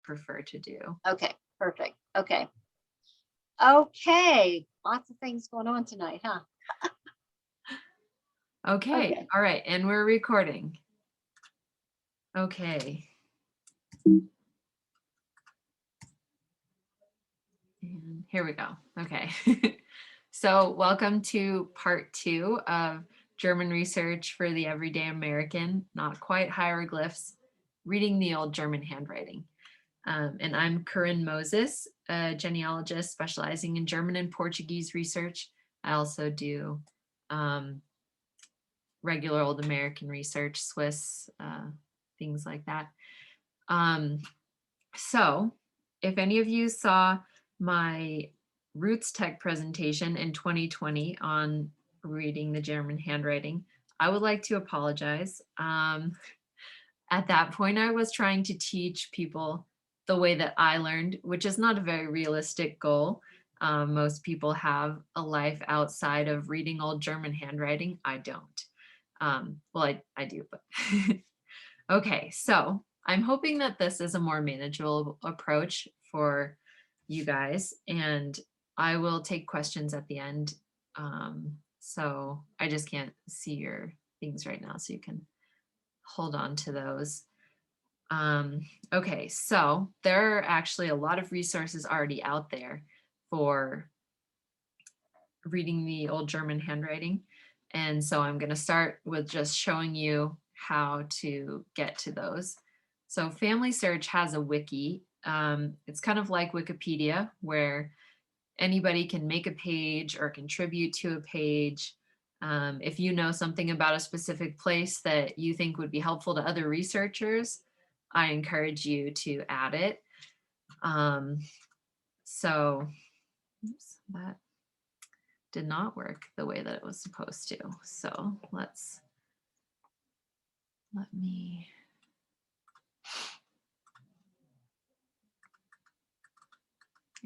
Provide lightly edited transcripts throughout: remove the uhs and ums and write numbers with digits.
prefer to do. Okay, perfect. Okay. Okay. Lots of things going on tonight, huh? Okay. Okay. All right. And we're recording. Okay. And here we go. Okay. So welcome to part 2 of German research for the everyday American, not quite hieroglyphs, reading the old German handwriting. And I'm Karynne Moses, a genealogist specializing in German and Portuguese research. I also do regular old American research, Swiss, things like that. So if any of you saw my Roots Tech presentation in 2020 on reading the German handwriting, I would like to apologize. At that point, I was trying to teach people the way that I learned, which is not a very realistic goal. Most people have a life outside of reading old German handwriting. I don't. Well, I do, but okay. So I'm hoping that this is a more manageable approach for you guys, and I will take questions at the end. So I just can't see your things right now, so you can hold on to those. Okay, so there are actually a lot of resources already out there for reading the old German handwriting. And so I'm going to start with just showing you how to get to those. So Family Search has a wiki. It's kind of like Wikipedia, where anybody can make a page or contribute to a page. If you know something about a specific place that you think would be helpful to other researchers, I encourage you to add it. So oops, that did not work the way that it was supposed to. So let me,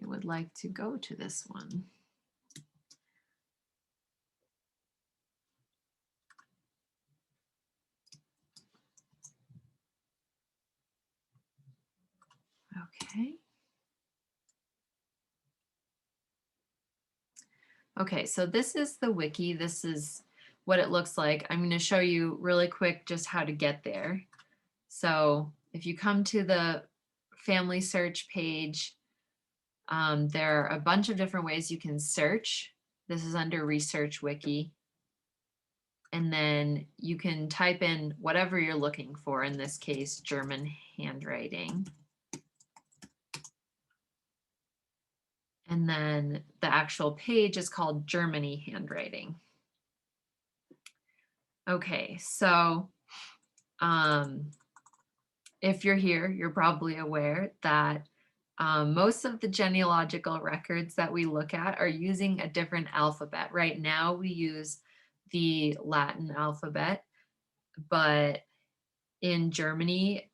I would like to go to this one. Okay. Okay, so this is the wiki. This is what it looks like. I'm going to show you really quick just how to get there. So if you come to the Family Search page, there are a bunch of different ways you can search. This is under Research Wiki. And then you can type in whatever you're looking for, in this case, German handwriting. And then the actual page is called Germany handwriting. Okay, so if you're here, you're probably aware that most of the genealogical records that we look at are using a different alphabet. Right now we use the Latin alphabet, but in Germany,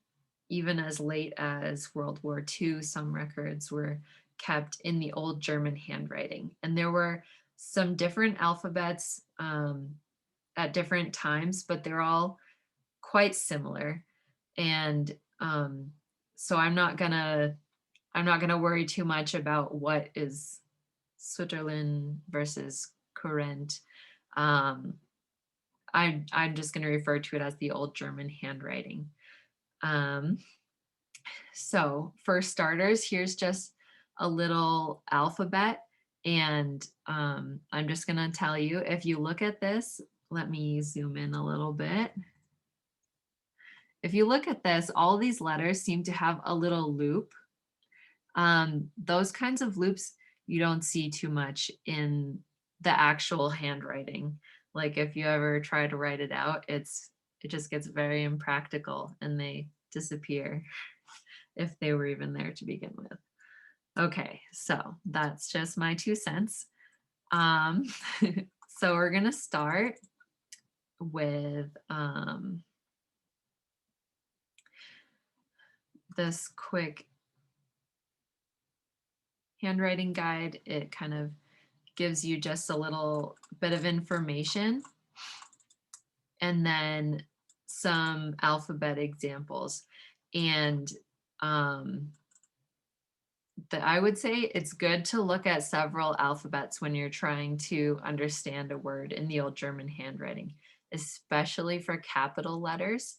even as late as World War II, some records were kept in the old German handwriting. And there were some different alphabets at different times, but they're all quite similar. And so I'm not gonna worry too much about what is Switzerland versus current. I'm just going to refer to it as the old German handwriting. So for starters, here's just a little alphabet. And I'm just going to tell you, if you look at this, let me zoom in a little bit. If you look at this, all these letters seem to have a little loop. Those kinds of loops you don't see too much in the actual handwriting. Like if you ever try to write it out, it just gets very impractical and they disappear if they were even there to begin with. Okay, so that's just my 2 cents. So we're gonna start with this quick handwriting guide. It kind of gives you just a little bit of information and then some alphabet examples. And I would say it's good to look at several alphabets when you're trying to understand a word in the old German handwriting, especially for capital letters.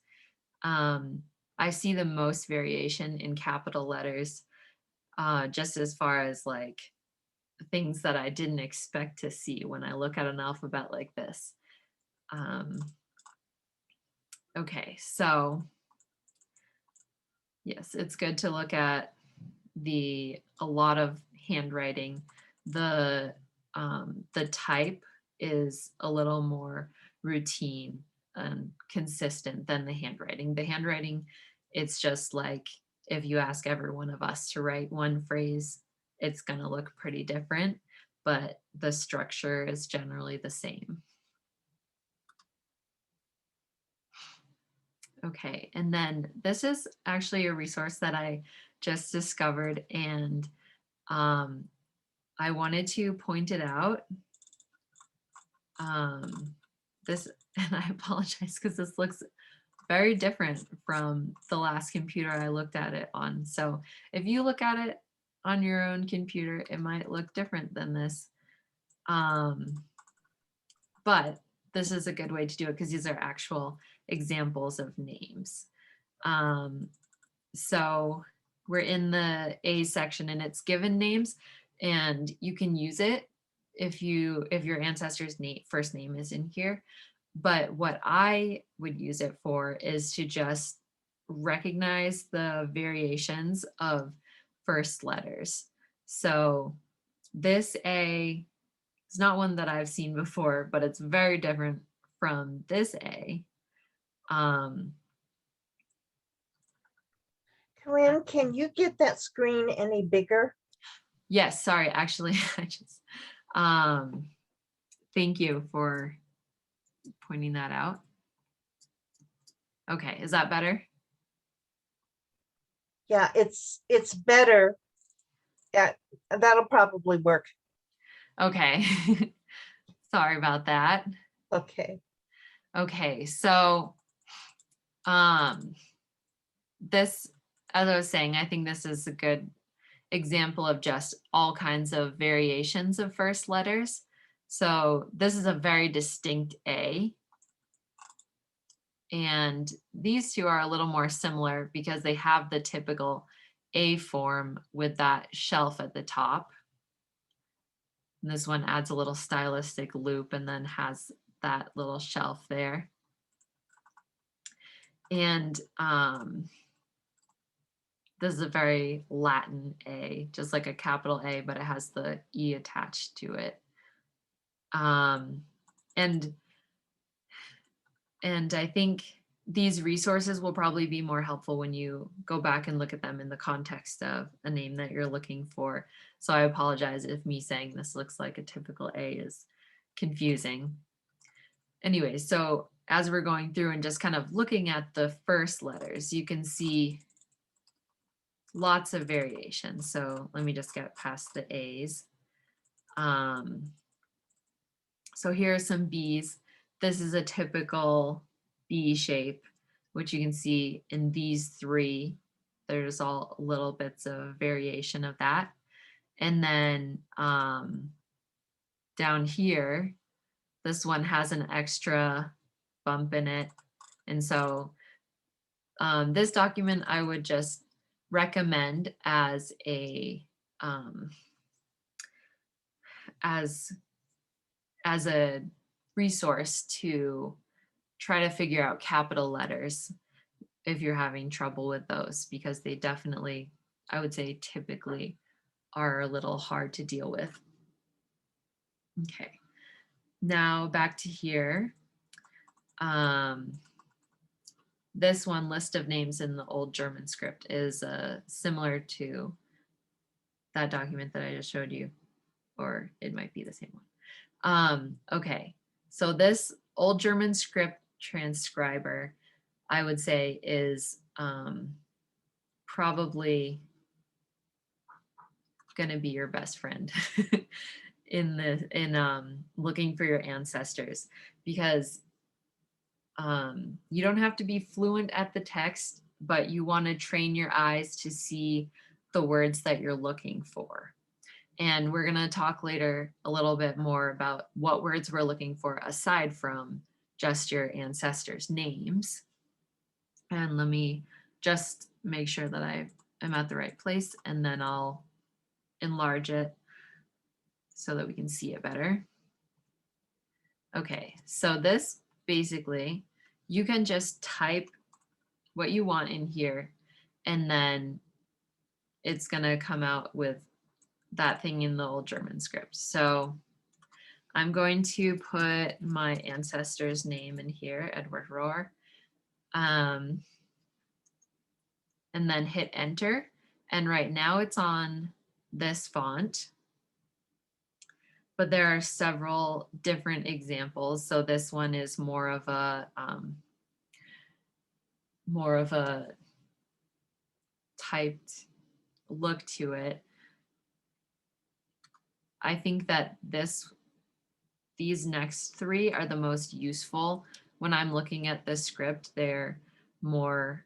Um, I see the most variation in capital letters, just as far as like things that I didn't expect to see when I look at an alphabet like this. Um, okay, so yes, it's good to look at a lot of handwriting. The type is a little more routine and consistent than the handwriting. The handwriting, it's just like if you ask every one of us to write one phrase, it's going to look pretty different, but the structure is generally the same. Okay, and then this is actually a resource that I just discovered, and um, I wanted to point it out. This, and I apologize because this looks very different from the last computer I looked at it on. So if you look at it on your own computer, it might look different than this. But this is a good way to do it because these are actual examples of names. Um, so we're in the A section and it's given names, and you can use it if your ancestor's first name is in here. But what I would use it for is to just recognize the variations of first letters. So this A is not one that I've seen before, but it's very different from this A. Um, Karynne, can you get that screen any bigger? yes, sorry, actually, I just, um, thank you for pointing that out. Okay, is that better? Yeah, it's better. Yeah, that'll probably work. Okay. Sorry about that. Okay. Okay, so um this, as I was saying, I think this is a good example of just all kinds of variations of first letters. So this is a very distinct A. And these two are a little more similar because they have the typical A form with that shelf at the top. And this one adds a little stylistic loop and then has that little shelf there. And this is a very Latin A, just like a capital A, but it has the E attached to it. And I think these resources will probably be more helpful when you go back and look at them in the context of a name that you're looking for. So I apologize if me saying this looks like a typical A is confusing. Anyway, so as we're going through and just kind of looking at the first letters, you can see lots of variations. So let me just get past the A's. So here are some B's. This is a typical B shape, which you can see in these three. There's all little bits of variation of that. And then down here, this one has an extra bump in it. And so this document I would just recommend as a as a resource to try to figure out capital letters if you're having trouble with those, because they definitely, I would say typically, are a little hard to deal with. Okay, now back to here. This one, list of names in the old German script, is similar to that document that I just showed you, or it might be the same one. Okay, so this old German script transcriber, I would say, is probably going to be your best friend in looking for your ancestors, because you don't have to be fluent at the text, but you want to train your eyes to see the words that you're looking for. And we're going to talk later a little bit more about what words we're looking for aside from just your ancestors' names. And let me just make sure that I am at the right place, and then I'll enlarge it so that we can see it better. Okay, so this basically, you can just type what you want in here, and then it's gonna come out with that thing in the old German script. So I'm going to put my ancestor's name in here, Edward Rohr, and then hit enter. And right now it's on this font, but there are several different examples. So this one is more of a typed look to it. I think that these next three are the most useful when I'm looking at the script. They're more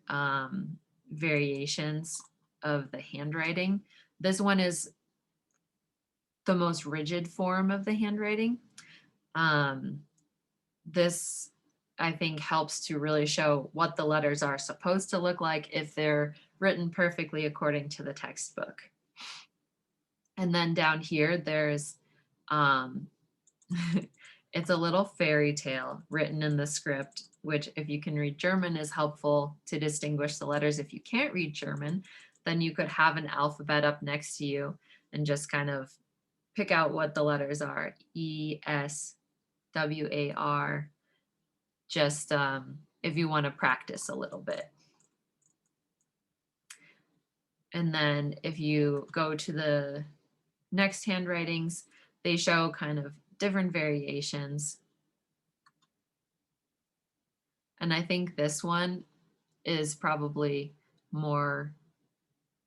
variations of the handwriting. This one is the most rigid form of the handwriting. This, I think, helps to really show what the letters are supposed to look like if they're written perfectly according to the textbook. And then down here, there's, it's a little fairy tale written in the script, which if you can read German is helpful to distinguish the letters. If you can't read German, then you could have an alphabet up next to you and just kind of pick out what the letters are. E, S, W, A, R, just if you want to practice a little bit. And then if you go to the next handwritings, they show kind of different variations. And I think this one is probably more,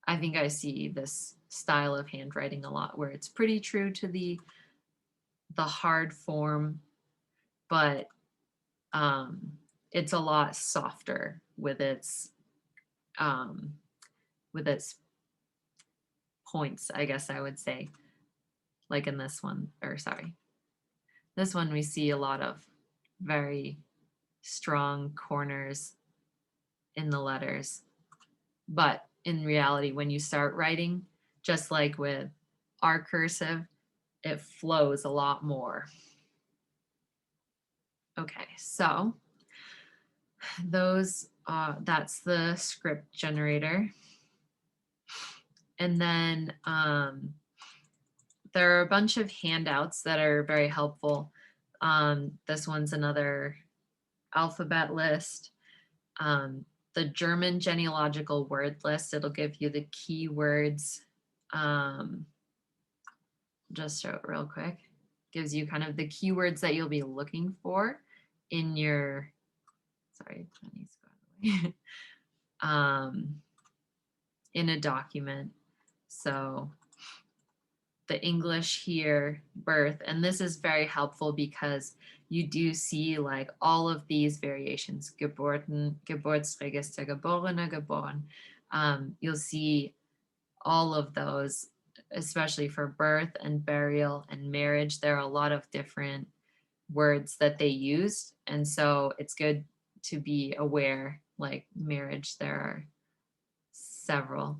I think I see this style of handwriting a lot where it's pretty true to the hard form, but it's a lot softer with its points, I guess I would say. Like in this one, or sorry, this one we see a lot of very strong corners in the letters. But in reality, when you start writing, just like with our cursive, it flows a lot more. Okay, so that's the script generator. And then there are a bunch of handouts that are very helpful. This one's another alphabet list. The German genealogical word list, it'll give you the keywords. Just show it real quick. Gives you kind of the keywords that you'll be looking for in your, sorry, Jenny's gone away. In a document. So the English here, birth, and this is very helpful because you do see like all of these variations, Geburten, Geburtsregister, Geborene, geboren. You'll see all of those, especially for birth and burial and marriage. There are a lot of different words that they use. And so it's good to be aware, like marriage, there are several.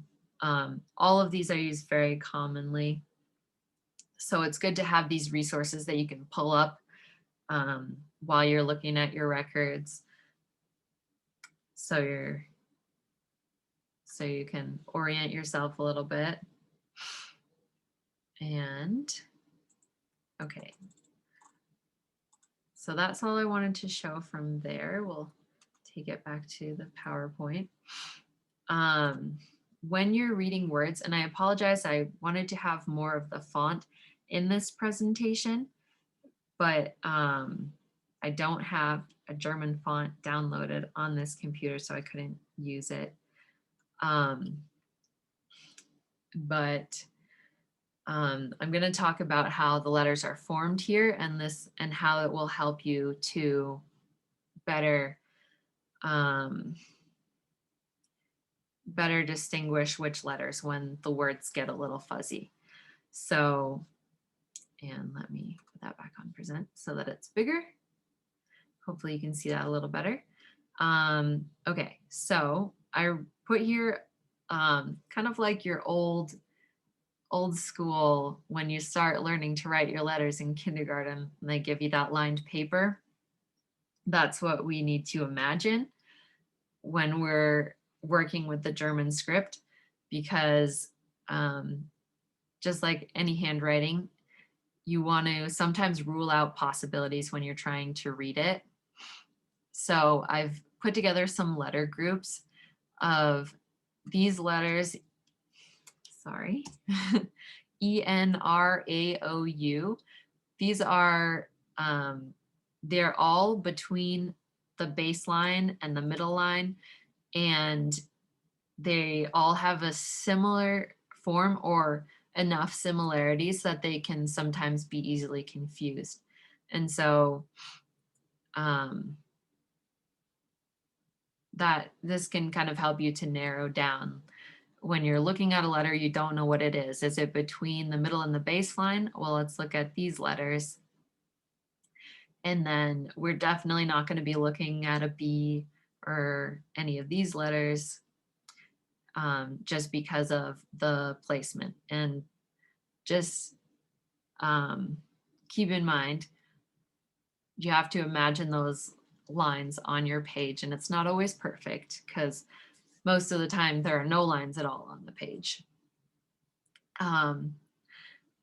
All of these are used very commonly. So it's good to have these resources that you can pull up while you're looking at your records. So you can orient yourself a little bit. And okay. So that's all I wanted to show from there. We'll take it back to the PowerPoint. When you're reading words, and I apologize, I wanted to have more of the font in this presentation, but I don't have a German font downloaded on this computer, so I couldn't use it. I'm going to talk about how the letters are formed here and how it will help you to better better distinguish which letters when the words get a little fuzzy. So, and let me put that back on present so that it's bigger. Hopefully you can see that a little better. Okay, so I put here kind of like your old school when you start learning to write your letters in kindergarten and they give you that lined paper. That's what we need to imagine when we're working with the German script, because just like any handwriting, you want to sometimes rule out possibilities when you're trying to read it. So I've put together some letter groups of these letters, sorry, ENRAOU. These are, they're all between the baseline and the middle line, and they all have a similar form or enough similarities that they can sometimes be easily confused. And so that this can kind of help you to narrow down. When you're looking at a letter, you don't know what it is. Is it between the middle and the baseline? Well, let's look at these letters. And then we're definitely not going to be looking at a B or any of these letters just because of the placement. And just keep in mind, you have to imagine those lines on your page, and it's not always perfect because most of the time there are no lines at all on the page.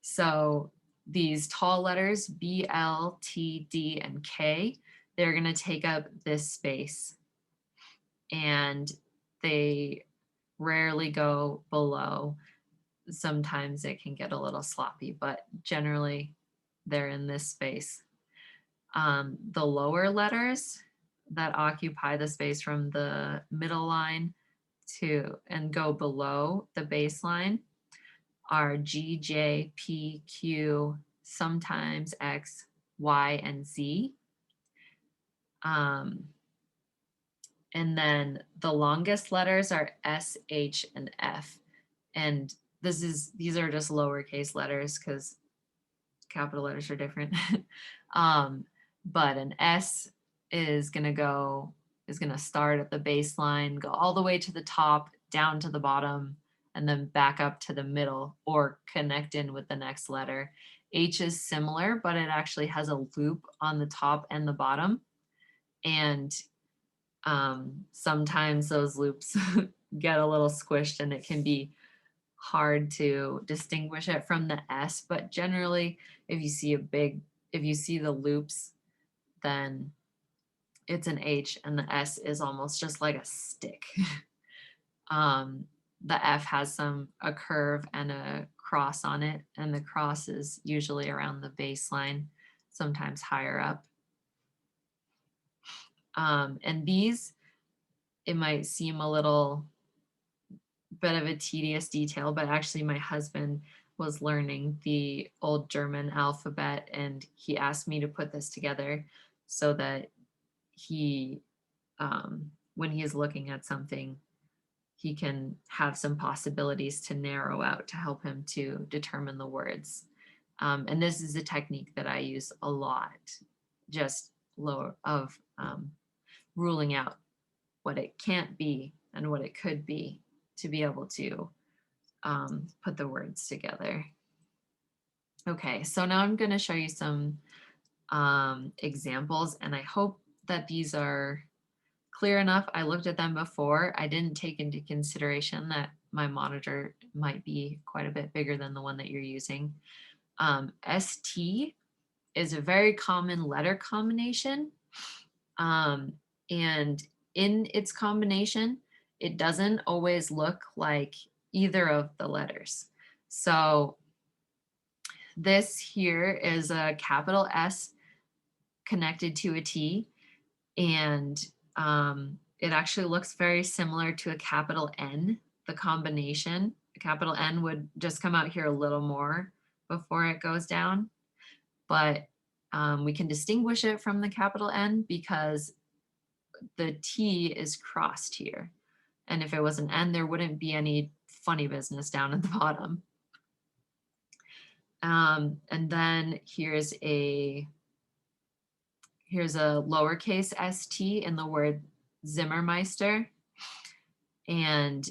So these tall letters, B, L, T, D, and K, they're going to take up this space, and they rarely go below. Sometimes it can get a little sloppy, but generally they're in this space. The lower letters that occupy the space from the middle line to and go below the baseline are G, J, P, Q, sometimes X, Y, and Z. And then the longest letters are S, H, and F. And these are just lowercase letters because capital letters are different. But an S is gonna start at the baseline, go all the way to the top, down to the bottom, and then back up to the middle or connect in with the next letter. H is similar, but it actually has a loop on the top and the bottom. And sometimes those loops get a little squished and it can be hard to distinguish it from the S, but generally if you see the loops, then it's an H, and the S is almost just like a stick. The F has a curve and a cross on it, and the cross is usually around the baseline, sometimes higher up. And these, it might seem a little bit of a tedious detail, but actually my husband was learning the old German alphabet, and he asked me to put this together so that he, when he is looking at something, he can have some possibilities to narrow out to help him to determine the words. And this is a technique that I use a lot, just ruling out what it can't be and what it could be to be able to put the words together. Okay, so now I'm going to show you some examples, and I hope that these are clear enough. I looked at them before. I didn't take into consideration that my monitor might be quite a bit bigger than the one that you're using. ST is a very common letter combination. And in its combination, it doesn't always look like either of the letters. So this here is a capital S connected to a T, and it actually looks very similar to a capital N, the combination. A capital N would just come out here a little more before it goes down, but we can distinguish it from the capital N because the T is crossed here. And if it was an N, there wouldn't be any funny business down at the bottom. And then here's a lowercase st in the word Zimmermeister. And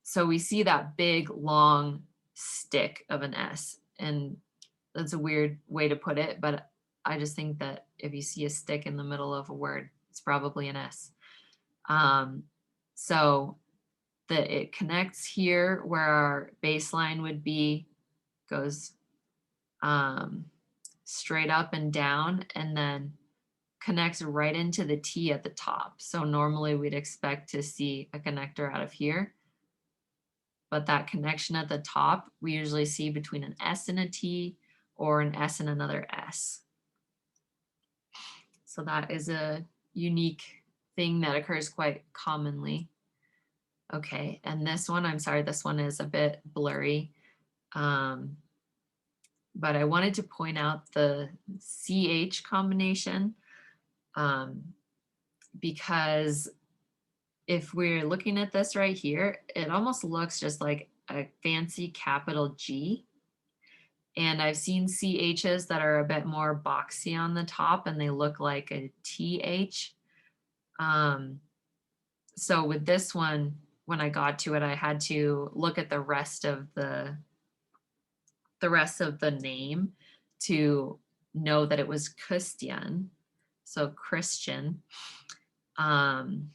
so we see that big, long stick of an S. And that's a weird way to put it, but I just think that if you see a stick in the middle of a word, it's probably an S. So that it connects here where our baseline would be, goes straight up and down, and then connects right into the T at the top. So normally we'd expect to see a connector out of here, but that connection at the top, we usually see between an S and a T, or an S and another S. So that is a unique thing that occurs quite commonly. Okay, and this one, I'm sorry, this one is a bit blurry. But I wanted to point out the CH combination, because if we're looking at this right here, it almost looks just like a fancy capital G. And I've seen CHs that are a bit more boxy on the top and they look like a TH. So with this one, when I got to it, I had to look at the rest of the name to know that it was Christian, so Christian. And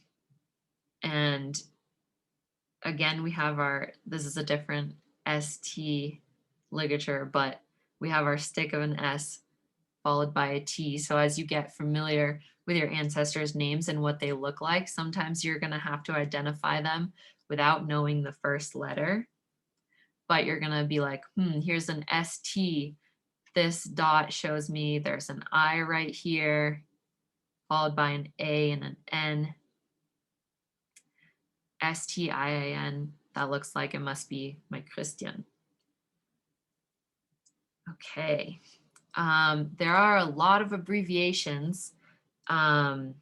again, we have this is a different ST ligature, but we have our stick of an S followed by a T. So as you get familiar with your ancestors' names and what they look like, sometimes you're going to have to identify them without knowing the first letter. But you're going to be like, here's an ST. This dot shows me there's an I right here, followed by an A and an N. STIAN, that looks like it must be my Christian. Okay. There are a lot of abbreviations, and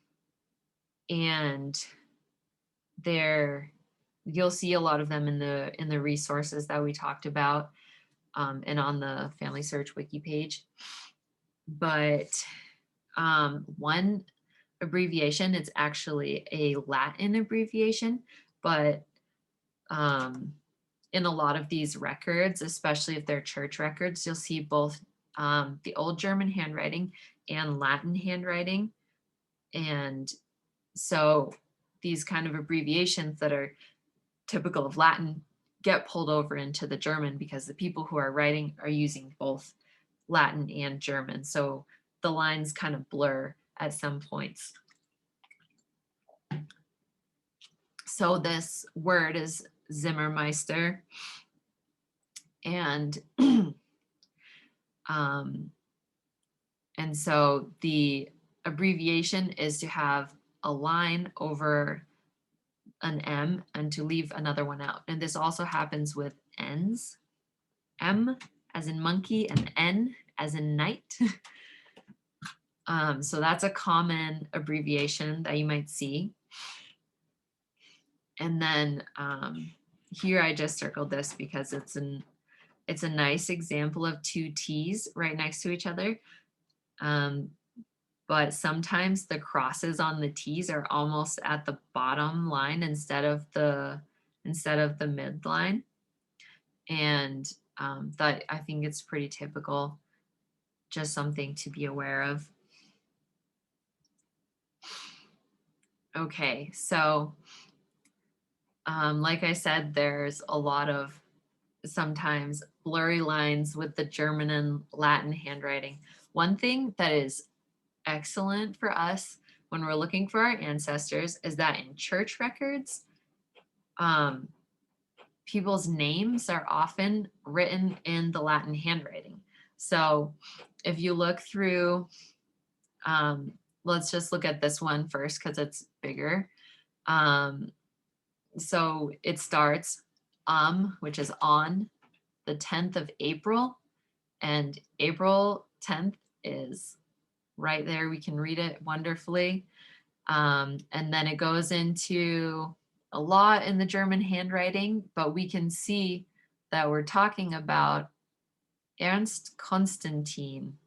you'll see a lot of them in the resources that we talked about, and on the Family Search wiki page. But one abbreviation, it's actually a Latin abbreviation, but in a lot of these records, especially if they're church records, you'll see both the old German handwriting and Latin handwriting. And so these kind of abbreviations that are typical of Latin get pulled over into the German because the people who are writing are using both Latin and German. So the lines kind of blur at some points. So this word is Zimmermeister. And and so the abbreviation is to have a line over an M and to leave another one out. And this also happens with N's, M as in monkey and N as in night. So that's a common abbreviation that you might see. And then here I just circled this because it's a nice example of two T's right next to each other. But sometimes the crosses on the T's are almost at the bottom line instead of the midline. And that, I think it's pretty typical, just something to be aware of. Okay, so like I said, there's a lot of sometimes blurry lines with the German and Latin handwriting. One thing that is excellent for us when we're looking for our ancestors is that in church records, people's names are often written in the Latin handwriting. So if you look through, let's just look at this one first because it's bigger. So it starts which is on the 10th of April, and April 10th is right there. We can read it wonderfully. And then it goes into a lot in the German handwriting, but we can see that we're talking about Ernst Constantin.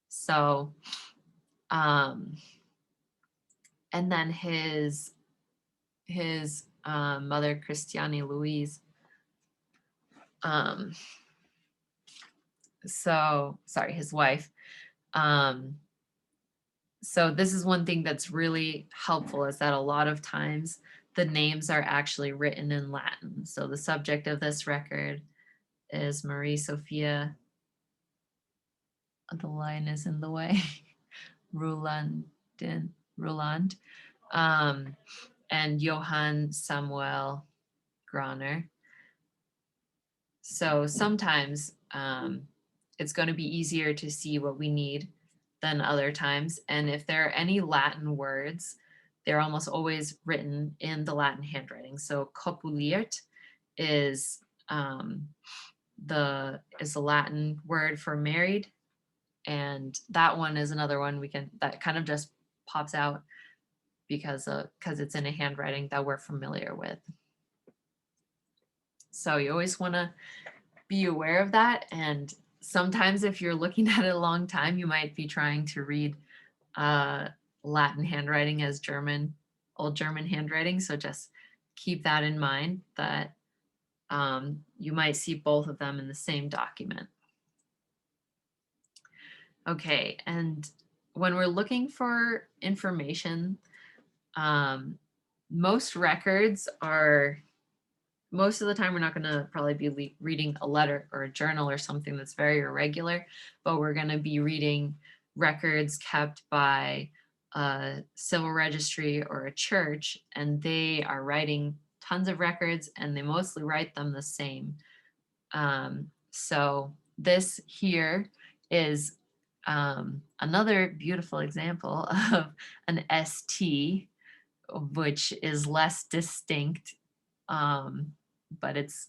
So, and then his mother, Christiane Louise. So sorry, his wife. So this is one thing that's really helpful, is that a lot of times the names are actually written in Latin. So the subject of this record is Marie Sophia. The line is in the way. Roland, and Johann Samuel Groner. So sometimes it's going to be easier to see what we need than other times. And if there are any Latin words, they're almost always written in the Latin handwriting. So copuliert is the Latin word for married. And that one is another one that kind of just pops out because it's in a handwriting that we're familiar with. So you always want to be aware of that. And sometimes if you're looking at it a long time, you might be trying to read Latin handwriting as old German handwriting. So just keep that in mind, that you might see both of them in the same document. Okay, and when we're looking for information, most records are, most of the time we're not going to probably be reading a letter or a journal or something that's very irregular, but we're going to be reading records kept by a civil registry or a church, and they are writing tons of records and they mostly write them the same. So this here is another beautiful example of an ST, which is less distinct, but it's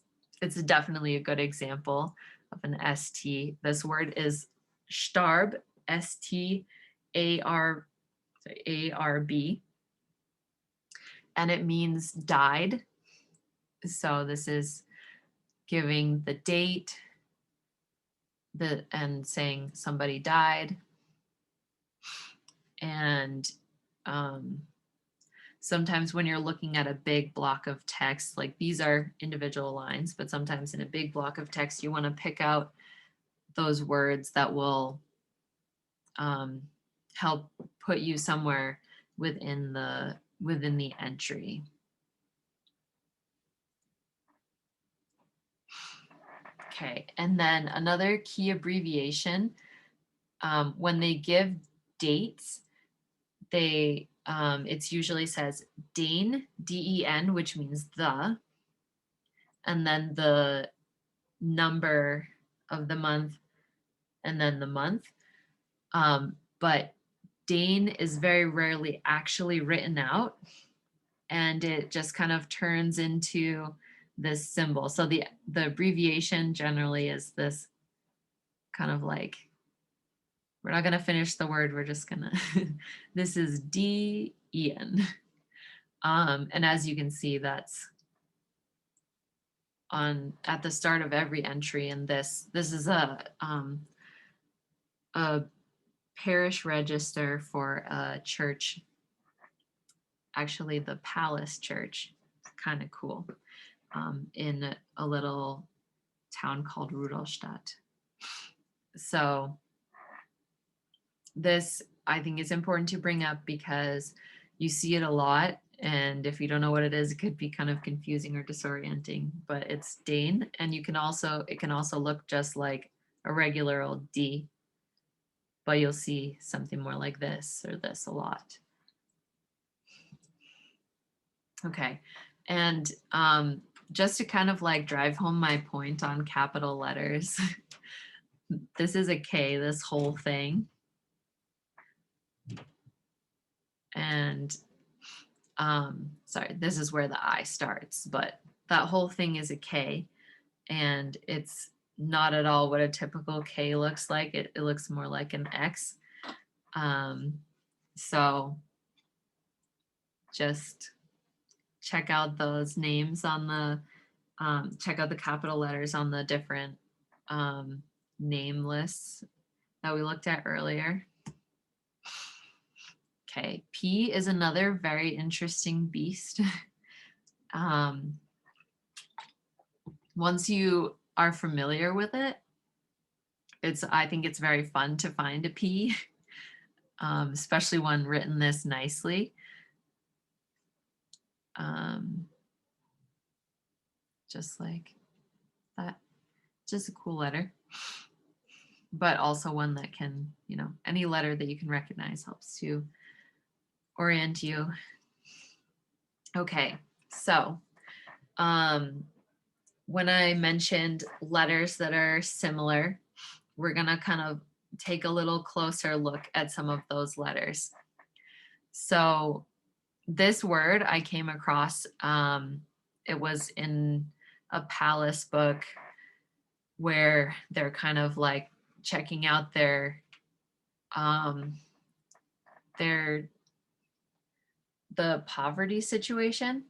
definitely a good example of an ST. This word is Starb, STARB, and it means died. So this is giving the date, and saying somebody died. And sometimes when you're looking at a big block of text, like these are individual lines, but sometimes in a big block of text, you want to pick out those words that will help put you somewhere within the entry. Okay, and then another key abbreviation, when they give dates, it's usually says den, D-E-N, which means the, and then the number of the month, and then the month. But den is very rarely actually written out, and it just kind of turns into this symbol. So the abbreviation generally is this kind of like, we're not going to finish the word, we're just gonna this is D-E-N. And as you can see, that's at the start of every entry. And this is a parish register for a church, actually the Palace Church. It's kind of cool, in a little town called Rudolstadt. So this, I think, is important to bring up because you see it a lot, and if you don't know what it is, it could be kind of confusing or disorienting. But it's den, and it can also look just like a regular old D, but you'll see something more like this or this a lot. Okay, and just to kind of like drive home my point on capital letters, this is a K, this whole thing. And sorry, this is where the I starts, but that whole thing is a K, and it's not at all what a typical K looks like. It looks more like an X. So just check out those names on the, check out the capital letters on the different name lists that we looked at earlier. Okay, P is another very interesting beast. Once you are familiar with it, I think it's very fun to find a P, especially one written this nicely. Just like that, just a cool letter, but also one that can, any letter that you can recognize helps to orient you. Okay, so when I mentioned letters that are similar, we're gonna kind of take a little closer look at some of those letters. So this word I came across, it was in a Palace book where they're kind of like checking out the poverty situation.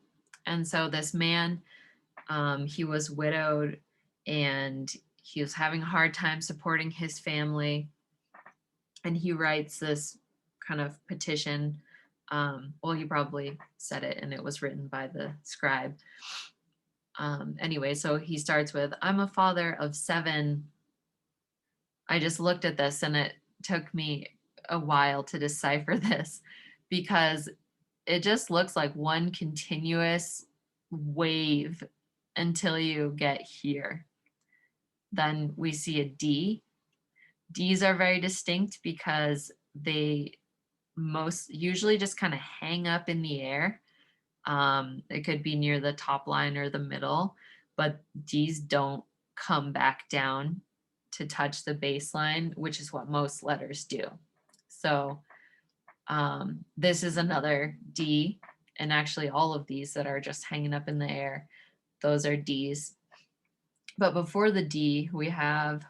And so this man, he was widowed and he was having a hard time supporting his family. And he writes this kind of petition. Well, he probably said it and it was written by the scribe. Anyway, so he starts with, I'm a father of 7. I just looked at this and it took me a while to decipher this because it just looks like one continuous wave until you get here. Then we see a D. Ds are very distinct because they most usually just kind of hang up in the air. It could be near the top line or the middle, but Ds don't come back down to touch the baseline, which is what most letters do. So this is another D, and actually all of these that are just hanging up in the air, those are Ds. But before the D, we have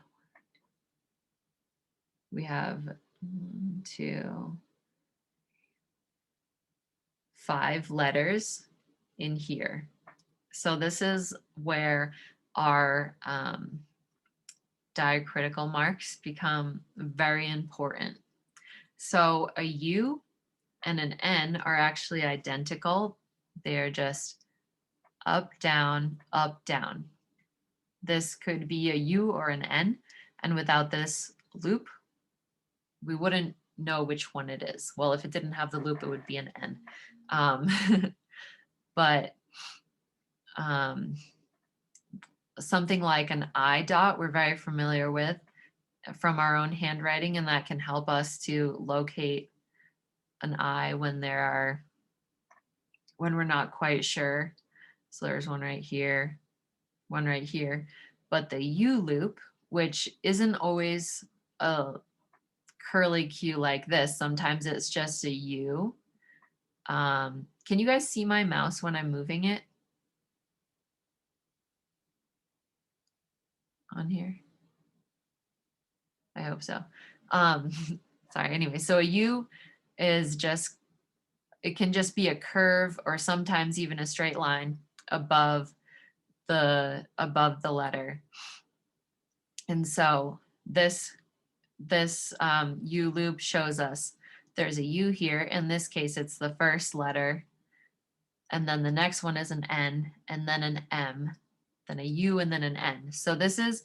1, 2, 5 letters in here. So this is where our diacritical marks become very important. So a U and an N are actually identical. They're just up, down, up, down. This could be a U or an N, and without this loop, we wouldn't know which one it is. Well, if it didn't have the loop, it would be an N. But something like an I dot we're very familiar with from our own handwriting, and that can help us to locate an I when we're not quite sure. So there's one right here, one right here. But the U loop, which isn't always a curly Q like this, sometimes it's just a U. Can you guys see my mouse when I'm moving it on here? I hope so. Sorry, anyway, so a U is just, it can just be a curve or sometimes even a straight line above the letter. And so this U loop shows us there's a U here. In this case, it's the first letter. And then the next one is an N and then an M, then a U and then an N. So this is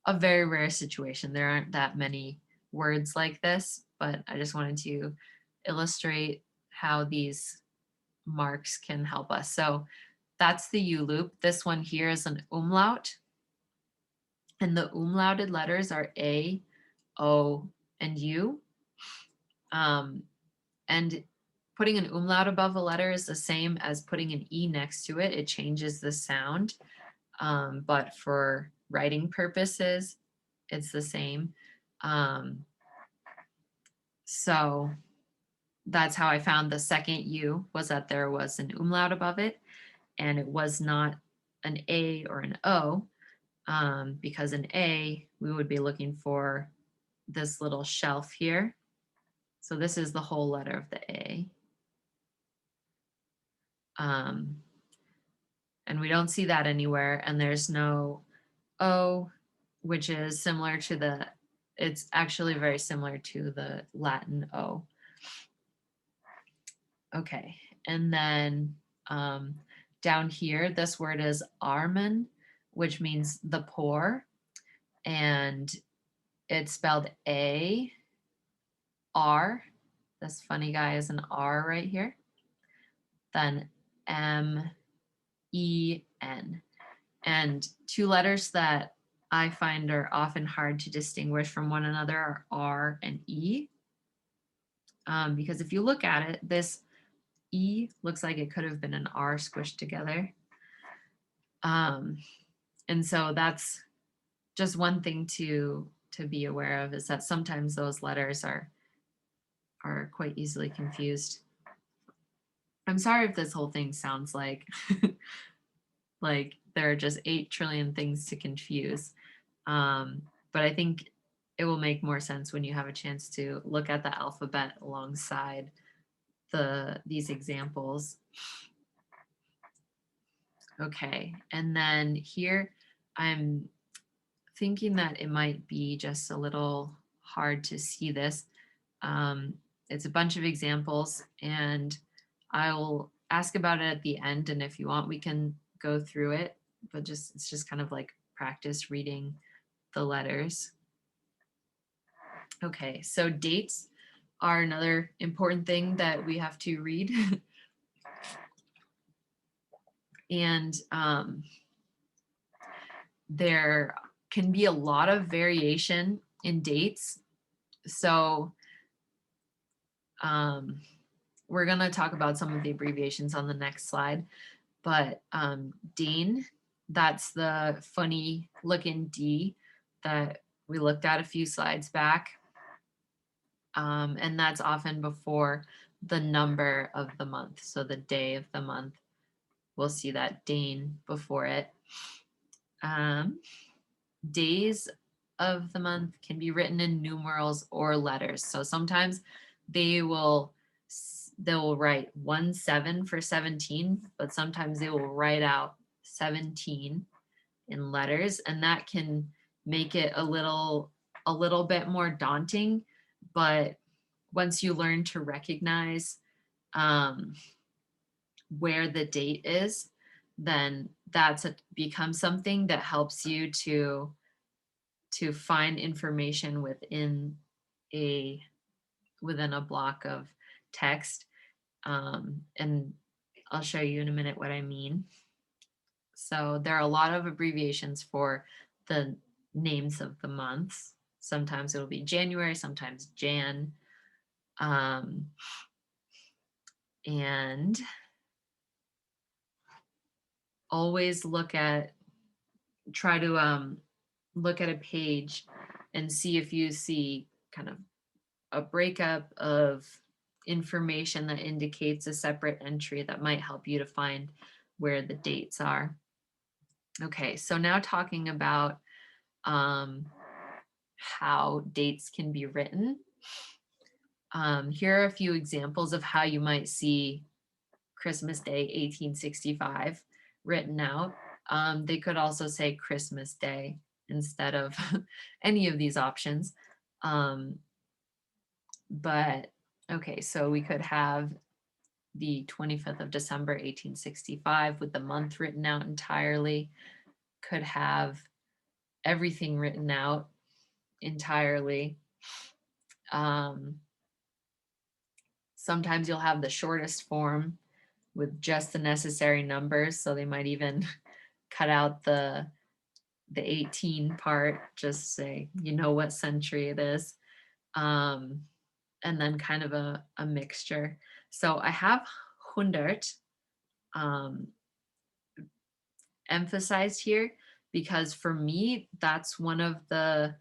a very rare situation. There aren't that many words like this, but I just wanted to illustrate how these marks can help us. So that's the U loop. This one here is an umlaut. And the umlauted letters are A, O, and U. And putting an umlaut above a letter is the same as putting an E next to it. It changes the sound, but for writing purposes, it's the same. So that's how I found the second U, was that there was an umlaut above it, and it was not an A or an O, because an A, we would be looking for this little shelf here. So this is the whole letter of the A. and we don't see that anywhere. And there's no O, which is similar to it's actually very similar to the Latin O. Okay, and then down here, this word is armen, which means the poor, and it's spelled A R. This funny guy is an R right here. Then M E N. And two letters that I find are often hard to distinguish from one another are R and E. Because if you look at it, this E looks like it could have been an R squished together. And so that's just one thing to be aware of, is that sometimes those letters are quite easily confused. I'm sorry if this whole thing sounds like like there are just 8 trillion things to confuse. But I think it will make more sense when you have a chance to look at the alphabet alongside these examples. Okay, and then here I'm thinking that it might be just a little hard to see this. It's a bunch of examples, and I'll ask about it at the end, and if you want, we can go through it, but it's just kind of like practice reading the letters. Okay, so dates are another important thing that we have to read. And there can be a lot of variation in dates. So we're going to talk about some of the abbreviations on the next slide, but Dane, that's the funny looking D that we looked at a few slides back. And that's often before the number of the month. So the day of the month, we'll see that Dane before it. Days of the month can be written in numerals or letters. So sometimes they'll write 1-7 for 17, but sometimes they will write out 17 in letters, and that can make it a little bit more daunting. But once you learn to recognize where the date is, then becomes something that helps you to find information within a block of text. And I'll show you in a minute what I mean. So there are a lot of abbreviations for the names of the months. Sometimes it'll be January, sometimes Jan. And always try to look at a page and see if you see kind of a breakup of information that indicates a separate entry that might help you to find where the dates are. Okay, so now talking about how dates can be written. Here are a few examples of how you might see Christmas Day 1865 written out. They could also say Christmas Day instead of any of these options. But okay, so we could have the 25th of December, 1865 with the month written out entirely. Could have everything written out entirely. Sometimes you'll have the shortest form with just the necessary numbers. So they might even cut out the 18 part, just say, you know what century it is. And then kind of a mixture. So I have 100 emphasized here because for me, that's one of the,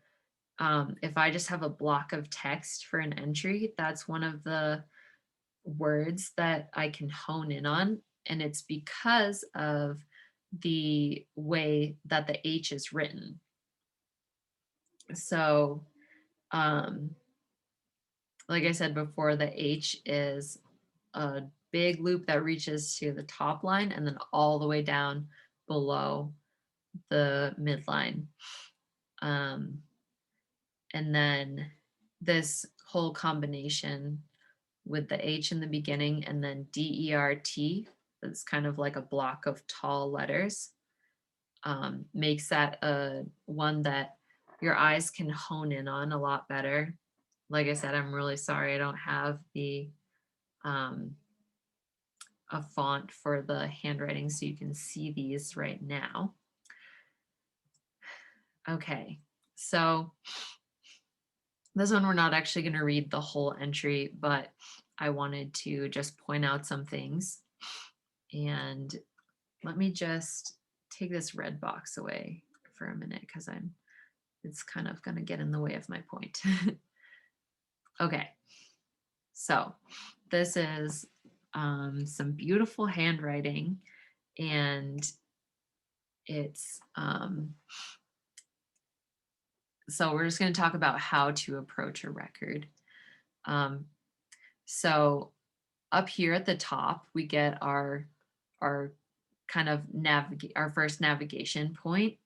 if I just have a block of text for an entry, that's one of the words that I can hone in on. And it's because of the way that the H is written. So, like I said before, the H is a big loop that reaches to the top line and then all the way down below the midline. And then this whole combination with the H in the beginning and then DERT, that's kind of like a block of tall letters, makes that one that your eyes can hone in on a lot better. Like I said, I'm really sorry I don't have a font for the handwriting so you can see these right now. Okay, so this one we're not actually going to read the whole entry, but I wanted to just point out some things. And let me just take this red box away for a minute because it's kind of going to get in the way of my point. Okay, so this is some beautiful handwriting, and it's so we're just going to talk about how to approach a record. So up here at the top, we get our kind of our first navigation point.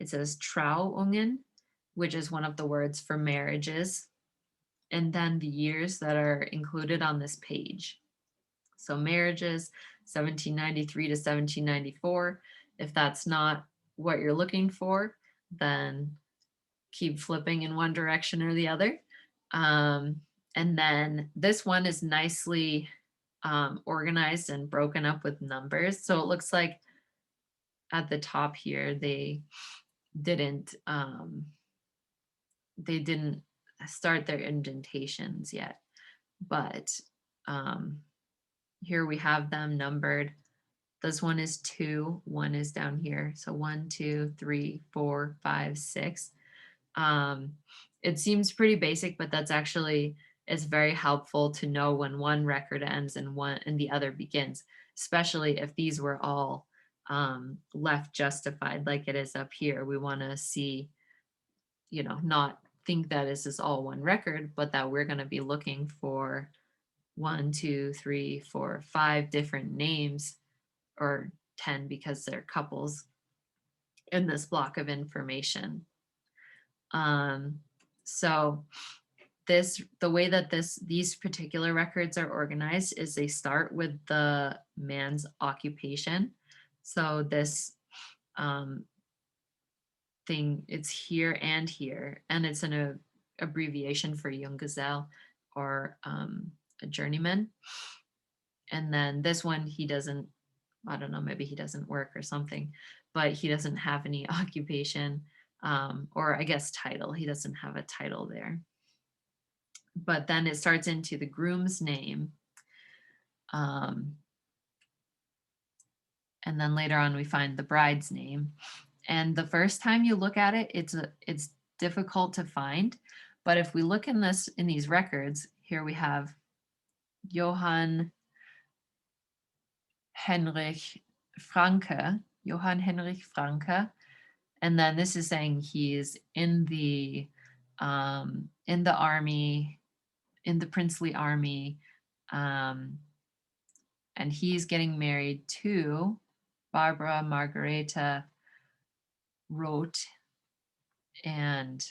It says Trauungen, which is one of the words for marriages, and then the years that are included on this page. So marriages, 1793 to 1794. If that's not what you're looking for, then keep flipping in one direction or the other. And then this one is nicely organized and broken up with numbers. So it looks like at the top here, they didn't start their indentations yet, but here we have them numbered. This one is 2, 1 is down here. So 1, 2, 3, 4, 5, 6. It seems pretty basic, but that's actually, it's very helpful to know when one record ends and the other begins, especially if these were all left justified like it is up here. We want to see, not think that this is all one record, but that we're going to be looking for 1, 2, 3, 4, 5 different names, or 10 because they're couples, in this block of information. So the way that these particular records are organized is they start with the man's occupation. So this thing, it's here, and it's an abbreviation for Junggesell, or a journeyman. And then this one, he doesn't, I don't know, maybe he doesn't work or something, but he doesn't have any occupation, or I guess title. He doesn't have a title there. But then it starts into the groom's name. And then later on we find the bride's name. And the first time you look at it, it's difficult to find. But if we look in these records, here we have Johann Heinrich Franke, and then this is saying he's in the army, in the princely army, and he's getting married to Barbara Margareta Roth, and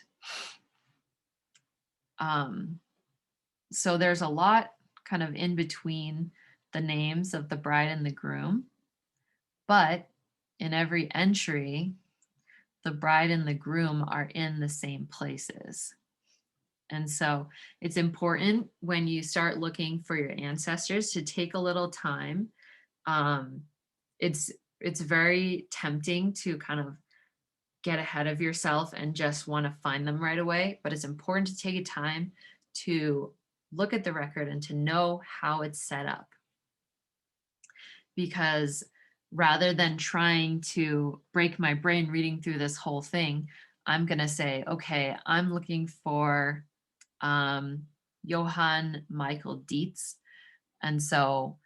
so there's a lot kind of in between the names of the bride and the groom, but in every entry, the bride and the groom are in the same places. And so it's important when you start looking for your ancestors to take a little time. It's very tempting to kind of get ahead of yourself and just want to find them right away, but it's important to take a time to look at the record and to know how it's set up. Because rather than trying to break my brain reading through this whole thing, I'm going to say, okay, I'm looking for Johann Michael Dietz. And so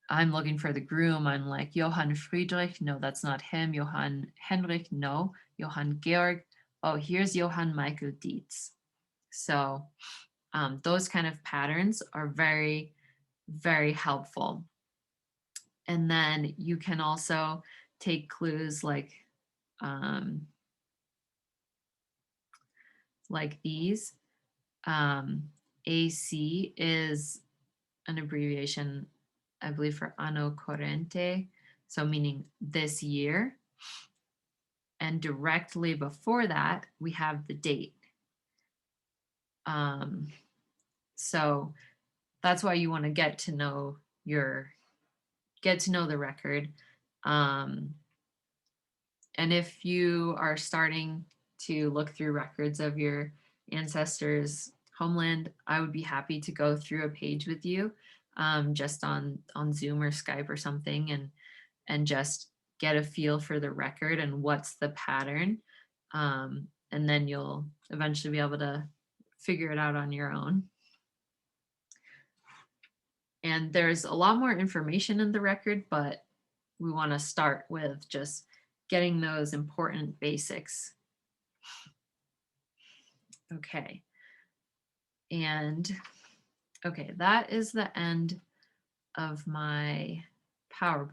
I'm looking for the groom. I'm like, Johann Friedrich. No, that's not him. Johann Henrich. No. Johann Georg. Oh, here's Johann Michael Dietz. So those kind of patterns are very, very helpful. And then you can also take clues um, like these. AC is an abbreviation, I believe, for anno corrente, so meaning this year. And directly before that, we have the date. So that's why you want to get to know the record. And if you are starting to look through records of your ancestors' homeland, I would be happy to go through a page with you, just on Zoom or Skype or something, and just get a feel for the record and what's the pattern. And then you'll eventually be able to figure it out on your own. And there's a lot more information in the record, but we want to start with just getting those important basics. Okay. And okay, that is the end of my PowerPoint.